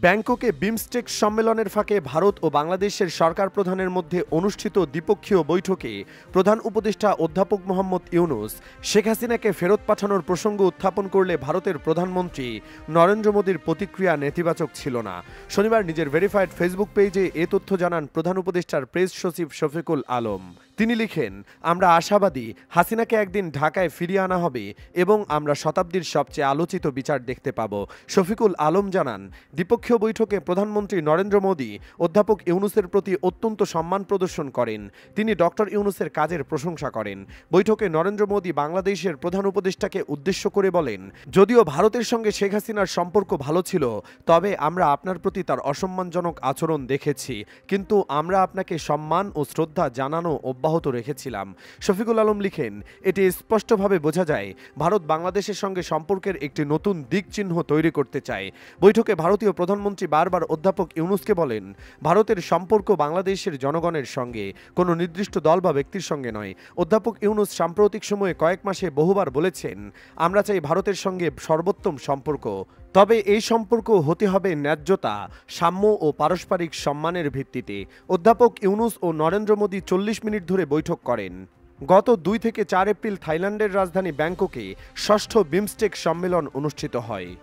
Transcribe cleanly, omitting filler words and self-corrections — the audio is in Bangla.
ব্যাংককে বিমস্টেক সম্মেলনের ফাঁকে ভারত ও বাংলাদেশের সরকার প্রধানের মধ্যে অনুষ্ঠিত দ্বিপক্ষীয় বৈঠকে প্রধান উপদেষ্টা অধ্যাপক মোহাম্মদ ইউনূস শেখ হাসিনাকে ফেরত পাঠানোর প্রসঙ্গ উত্থাপন করলে ভারতের প্রধানমন্ত্রী নরেন্দ্র মোদীর প্রতিক্রিয়া নেতিবাচক ছিল না। শনিবার নিজের ভেরিফাইড ফেসবুক পেজে এ তথ্য জানান প্রধান উপদেষ্টার প্রেস সচিব শফিকুল আলম। তিনি লিখেন, আমরা আশাবাদী হাসিনাকে একদিন ঢাকায় ফিরিয়ে আনা হবে এবং আমরা শতাব্দীর সবচেয়ে আলোচিত বিচার দেখতে পাব। শফিকুল আলম জানান, দ্বিপক্ষীয় বৈঠকে প্রধানমন্ত্রী নরেন্দ্র মোদী অধ্যাপক ইউনূসের প্রতি অত্যন্ত সম্মান প্রদর্শন করেন। তিনি ডক্টর ইউনূসের কাজের প্রশংসা করেন। বৈঠকে নরেন্দ্র মোদী বাংলাদেশের প্রধান উপদেষ্টাকে উদ্দেশ্য করে বলেন, যদিও ভারতের সঙ্গে শেখ হাসিনার সম্পর্ক ভালো ছিল, তবে আমরা আপনার প্রতি তার অসম্মানজনক আচরণ দেখেছি, কিন্তু আমরা আপনাকে সম্মান ও শ্রদ্ধা জানানো অব্যাহত রেখেছিলাম। শফিকুল আলম লিখেন, এটি স্পষ্টভাবে বোঝা যায় ভারত বাংলাদেশের সঙ্গে সম্পর্কের একটি নতুন দিক চিহ্ন তৈরি করতে চায়। বৈঠকে ভারতীয় প্রধানমন্ত্রী বারবার অধ্যাপক ইউনূসকে বলেন, ভারতের সম্পর্ক বাংলাদেশের জনগণের সঙ্গে, কোনো নির্দিষ্ট দল বা ব্যক্তির সঙ্গে নয়। অধ্যাপক ইউনূস সাম্প্রতিক সময়ে কয়েক মাসে বহুবার বলেছেন, আমরা চাই ভারতের সঙ্গে সর্বোত্তম সম্পর্ক, তবে এই সম্পর্ক হতে হবে ন্যায্যতা, সাম্য ও পারস্পরিক সম্মানের ভিত্তিতে। অধ্যাপক ইউনূস ও নরেন্দ্র মোদী 40 মিনিট ধরে বৈঠক করেন। গত 2 থেকে 4 এপ্রিল থাইল্যান্ডের রাজধানী ব্যাংককে ষষ্ঠ বিমস্টেক সম্মেলন অনুষ্ঠিত হয়।